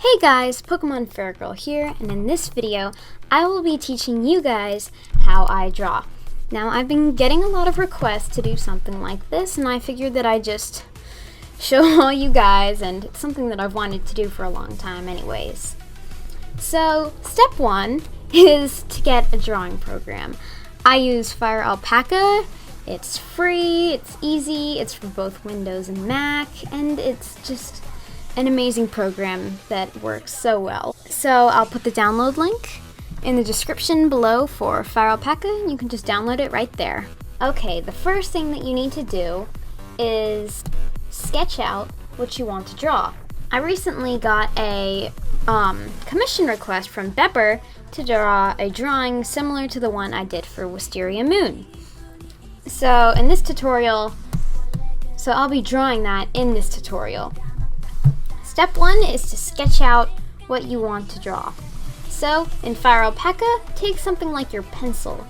Hey guys, PokemonFerretGirl here, and in this video, I will be teaching you guys how I draw. Now, I've been getting a lot of requests to do something like this, and I figured that I'd just show all you guys, and it's something that I've wanted to do for a long time anyways. So, step one is to get a drawing program. I use Fire Alpaca. It's free, it's easy, it's for both Windows and Mac, and it's just an amazing program that works so well. So I'll put the download link in the description below for Fire Alpaca, and you can just download it right there. Okay, the first thing that you need to do is sketch out what you want to draw. I recently got a commission request from Pepper to draw a drawing similar to the one I did for Wisteria Moon. So in this tutorial, I'll be drawing that in this tutorial. Step one is to sketch out what you want to draw. So in Fire Alpaca, take something like your pencil,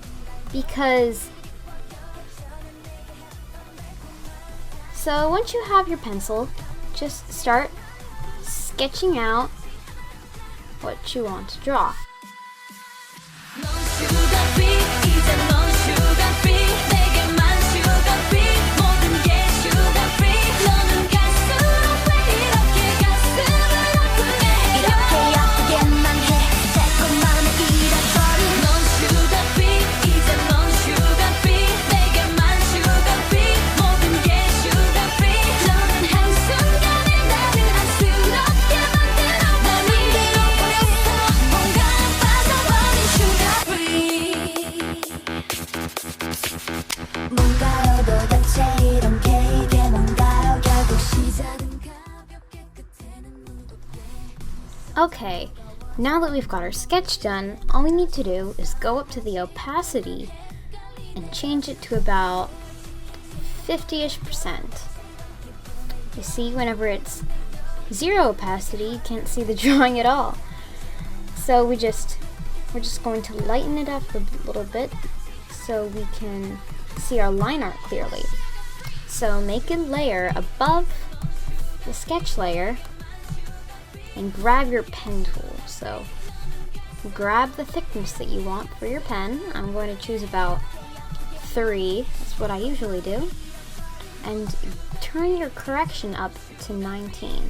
so once you have your pencil, just start sketching out what you want to draw. Okay, now that we've got our sketch done, all we need to do is go up to the opacity and change it to about 50-ish%. You see, whenever it's zero opacity, you can't see the drawing at all. So we're just going to lighten it up a little bit so we can see our line art clearly. So make a layer above the sketch layer and grab your pen tool. So grab the thickness that you want for your pen. I'm going to choose about 3, that's what I usually do. And turn your correction up to 19.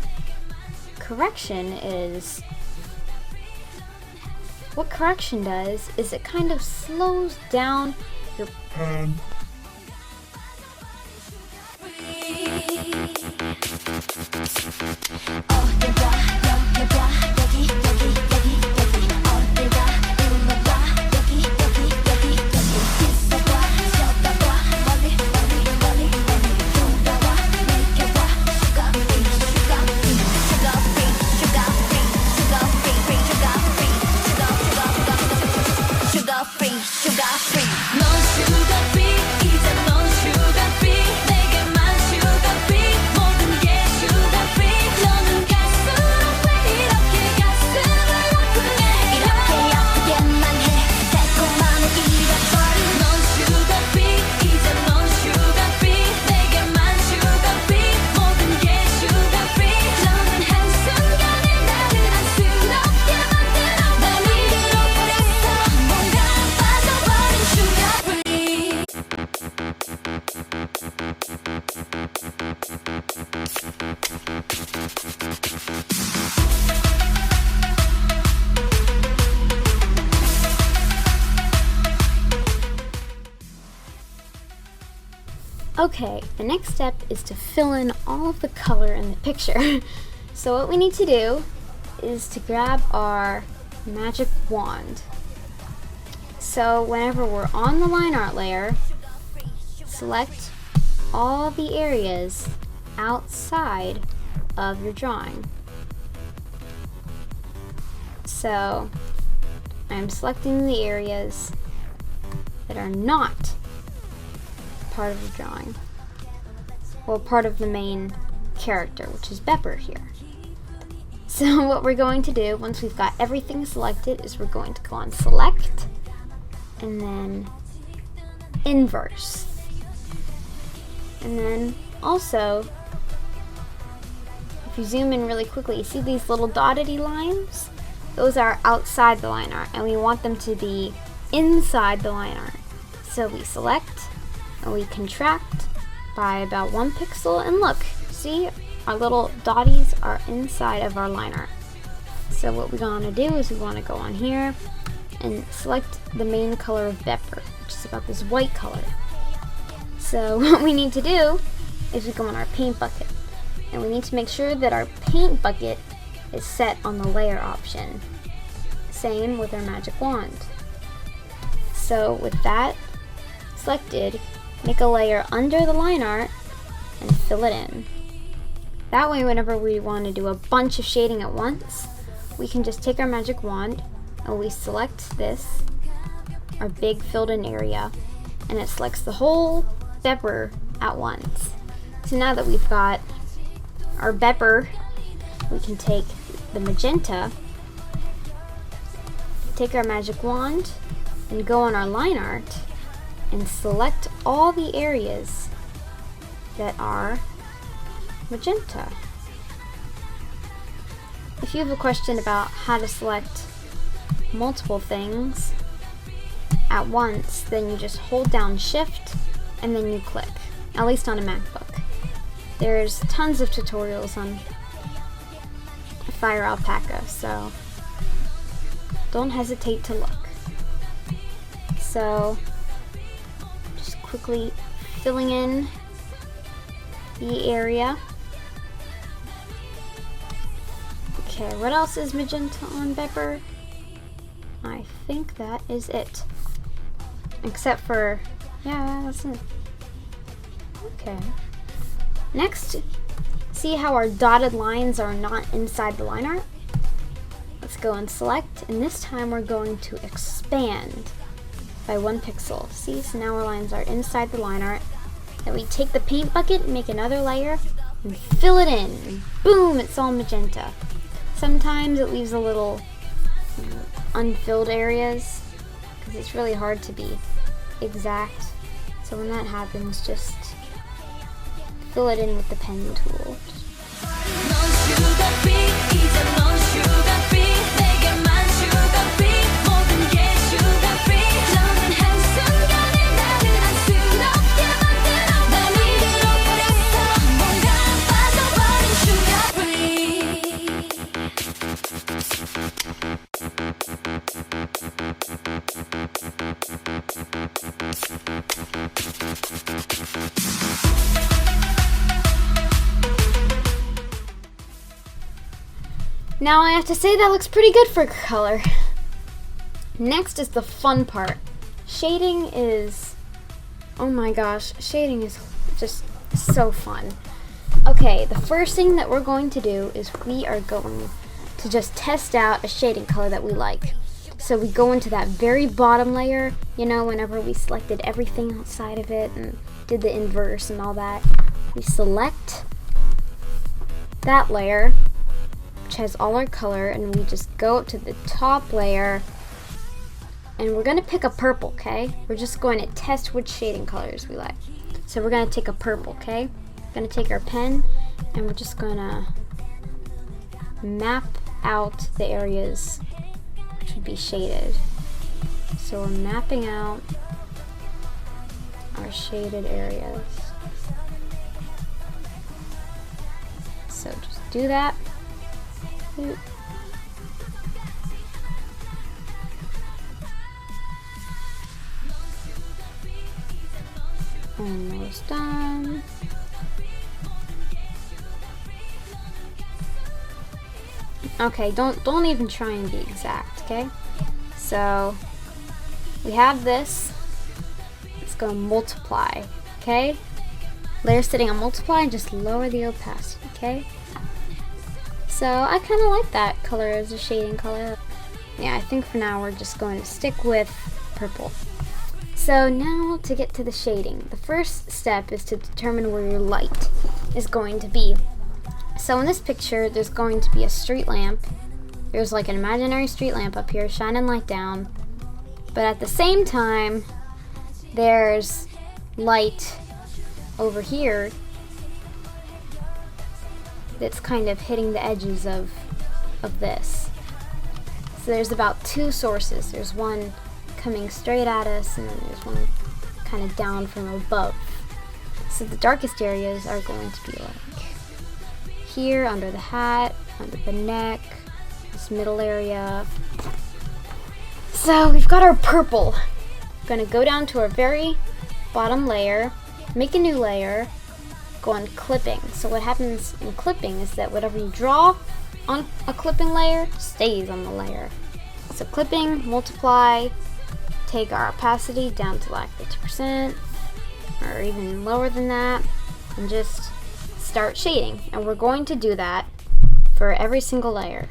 What correction does is it kind of slows down your pen. Okay, the next step is to fill in all of the color in the picture. So what we need to do is to grab our magic wand. So whenever we're on the line art layer, select all the areas outside of your drawing. So I'm selecting the areas that are not part of the drawing, well, part of the main character, which is Pepper here. So what we're going to do once we've got everything selected is we're going to go on select and then inverse, and then also if you zoom in really quickly, you see these little dottedy lines? Those are outside the line art, and we want them to be inside the line art. So we select and we contract by about 1 pixel, and look, see, our little dotties are inside of our line art. So what we want to do is we want to go on here and select the main color of Pepper, which is about this white color. So what we need to do is we go on our paint bucket, and we need to make sure that our paint bucket is set on the layer option. Same with our magic wand. So with that selected, make a layer under the line art and fill it in. That way, whenever we want to do a bunch of shading at once, we can just take our magic wand and we select this, our big filled in area, and it selects the whole Pepper at once. So now that we've got our Pepper, we can take the magenta, take our magic wand, and go on our line art and select all the areas that are magenta. If you have a question about how to select multiple things at once, then you just hold down Shift and then you click, at least on a MacBook. There's tons of tutorials on Fire Alpaca, so don't hesitate to look. So just quickly filling in the area. Okay, what else is magenta on Pepper? I think that is it. Except for, yeah, that's it. Okay. Next, see how our dotted lines are not inside the line art? Let's go and select, and this time we're going to expand by 1 pixel. See, so now our lines are inside the line art. Then we take the paint bucket, make another layer, and fill it in. And boom, it's all magenta. Sometimes it leaves a little unfilled areas because it's really hard to be exact. So when that happens, just fill it in with the pen tool. Now I have to say that looks pretty good for color. Next is the fun part. Shading is, oh my gosh, shading is just so fun. Okay, the first thing that we're going to do is we are going to just test out a shading color that we like. So we go into that very bottom layer, you know, whenever we selected everything outside of it and did the inverse and all that. We select that layer, which has all our color, and we just go up to the top layer, and we're going to pick a purple, okay? We're just going to test which shading colors we like. So we're going to take a purple, okay? We're going to take our pen, and we're just going to map out the areas which would be shaded. So we're mapping out our shaded areas. So just do that. Almost done. Okay, don't even try and be exact, okay? So we have this. Let's go multiply, okay? Layer setting on multiply and just lower the opacity, okay? So I kind of like that color as a shading color. Yeah, I think for now we're just going to stick with purple. So now to get to the shading, the first step is to determine where your light is going to be. So in this picture, there's going to be a street lamp. There's like an imaginary street lamp up here shining light down. But at the same time, there's light over here that's kind of hitting the edges of this. So there's about two sources. There's one coming straight at us, and then there's one kind of down from above. So the darkest areas are going to be like here, under the hat, under the neck, this middle area. So we've got our purple. We're gonna go down to our very bottom layer, make a new layer, go on clipping. So what happens in clipping is that whatever you draw on a clipping layer stays on the layer. So clipping, multiply, take our opacity down to like 50% or even lower than that, and just start shading. And we're going to do that for every single layer.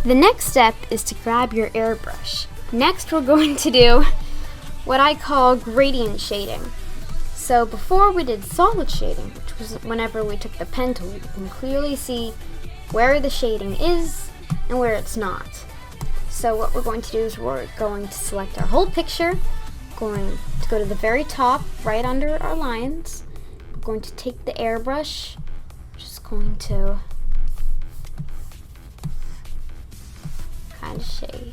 The next step is to grab your airbrush. Next, we're going to do what I call gradient shading. So before we did solid shading, which was whenever we took the pen tool, you can clearly see where the shading is and where it's not. So what we're going to do is we're going to select our whole picture, going to go to the very top, right under our lines. We're going to take the airbrush, just going to kind of shade.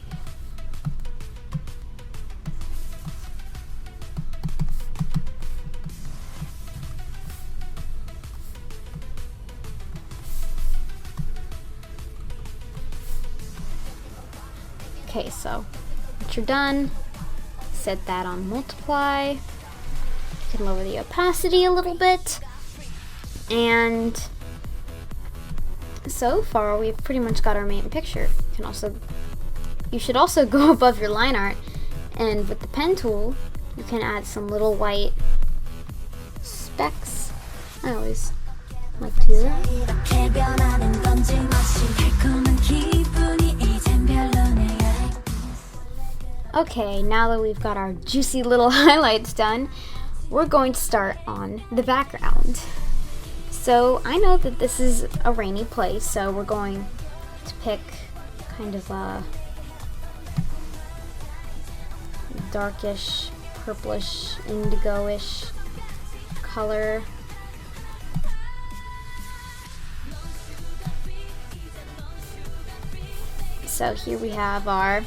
Okay, so once you're done, set that on multiply. You can lower the opacity a little bit, and so far we've pretty much got our main picture. You should also go above your line art, and with the pen tool you can add some little white specks. I always like to do that. Okay, now that we've got our juicy little highlights done, we're going to start on the background. So I know that this is a rainy place, so we're going to pick kind of a darkish, purplish, indigo-ish color. So here we have our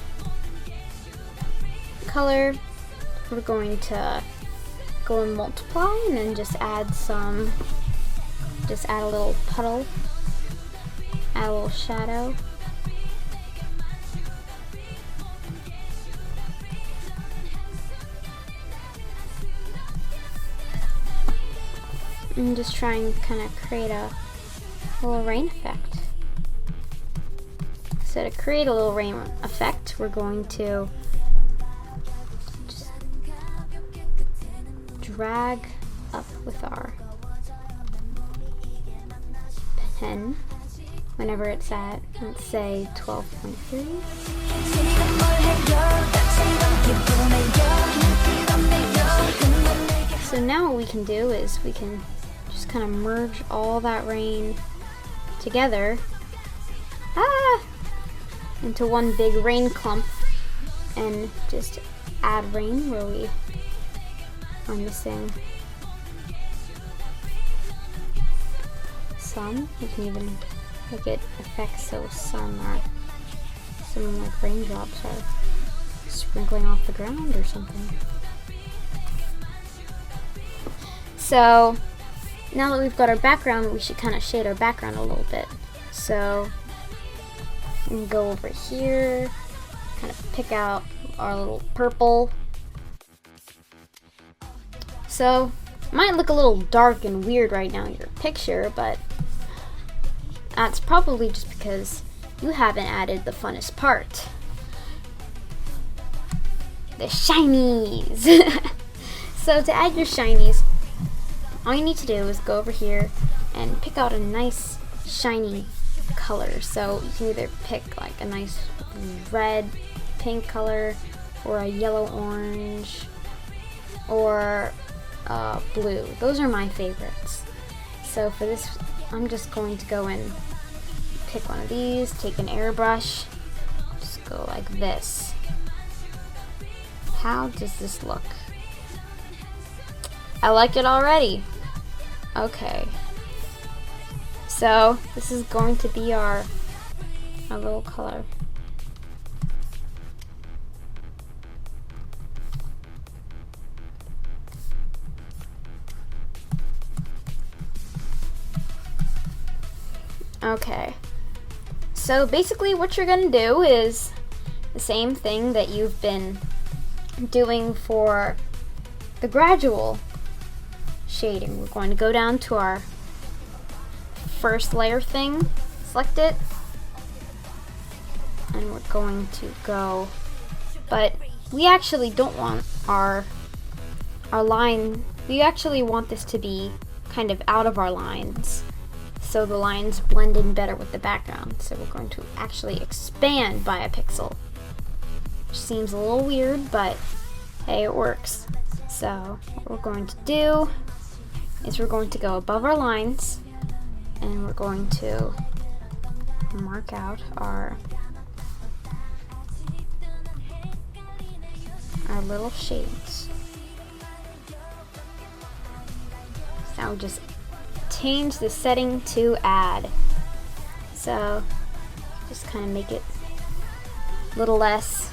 color. We're going to go and multiply and then just add a little puddle, add a little shadow. And just try and kind of create a little rain effect. So to create a little rain effect, we're going to just drag up with our pen whenever it's at, let's say, 12.3. So now what we can do is we can just kind of merge all that rain together into one big rain clump, and just add rain where we are missing some. You can even make it affect so some like raindrops are sprinkling off the ground or something. So now that we've got our background, we should kind of shade our background a little bit. So we can go over here, kind of pick out our little purple. So it might look a little dark and weird right now in your picture, but that's probably just because you haven't added the funnest part, the shinies. So to add your shinies, all you need to do is go over here and pick out a nice shiny color. So you can either pick like a nice red, pink color, or a yellow orange, or blue. Those are my favorites. So for this, I'm just going to go and pick one of these, take an airbrush, just go like this. How does this look? I like it already. Okay. So this is going to be our little color. Okay. So basically what you're going to do is the same thing that you've been doing for the gradual shading. We're going to go down to our first layer thing, select it, and we're going to go, but we actually don't want our line, we actually want this to be kind of out of our lines, so the lines blend in better with the background. So we're going to actually expand by a pixel, which seems a little weird, but hey, it works. So what we're going to do is we're going to go above our lines, and we're going to mark out our little shades. So just change the setting to add. So just kind of make it a little less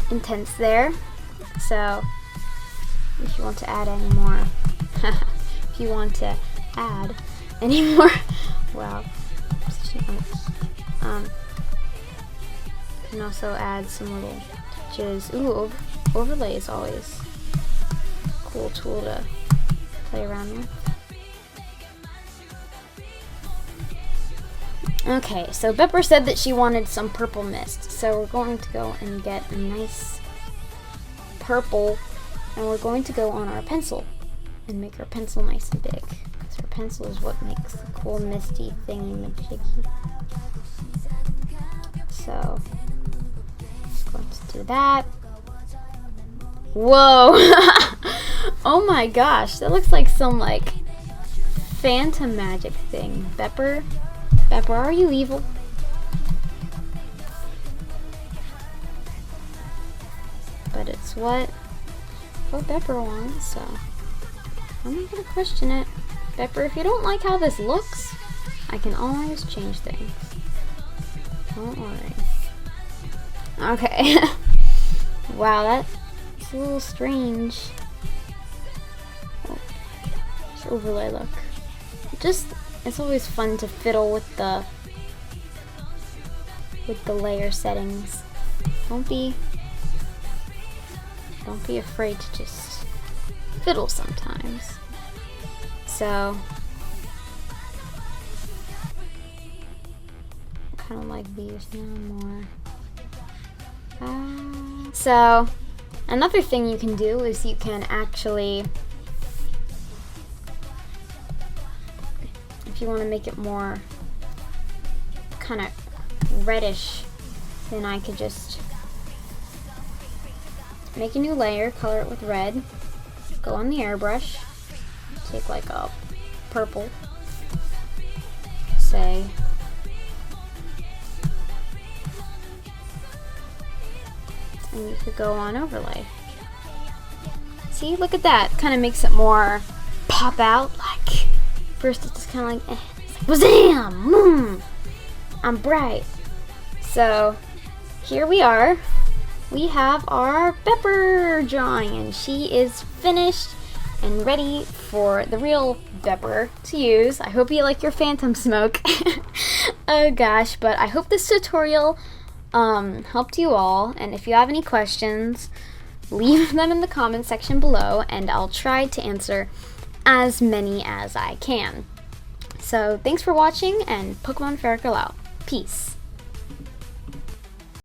intense there. So if you want to add any more, if you want to add any more, wow, you can also add some little touches. Ooh, overlay is always a cool tool to play around with. Okay, so Pepper said that she wanted some purple mist, so we're going to go and get a nice purple, and we're going to go on our pencil and make our pencil nice and big, because our pencil is what makes the cool misty thingy-majiggy. So just going to do that. Whoa! Oh my gosh, that looks like some like phantom magic thing. Pepper, are you evil? But it's what Pepper wants, so I'm not gonna question it. Pepper, if you don't like how this looks, I can always change things. Don't worry. Okay. Wow, that's a little strange. Oh, this overlay look. It's always fun to fiddle with the layer settings. Don't be afraid to just fiddle sometimes. So I kind of like these now more. So another thing you can do is you can actually, if you want to make it more kind of reddish, then I could just make a new layer, color it with red, go on the airbrush, take like a purple, say, and you could go on overlay. See, look at that, kind of makes it more pop out. Like first it's just kind of like, it's like wazam, I'm bright. So here we are. We have our Pepper drawing, and she is finished and ready for the real Pepper to use. I hope you like your phantom smoke. Oh gosh, but I hope this tutorial helped you all, and if you have any questions, leave them in the comment section below, and I'll try to answer as many as I can. So thanks for watching, and PokemonFerretGirl out. Peace.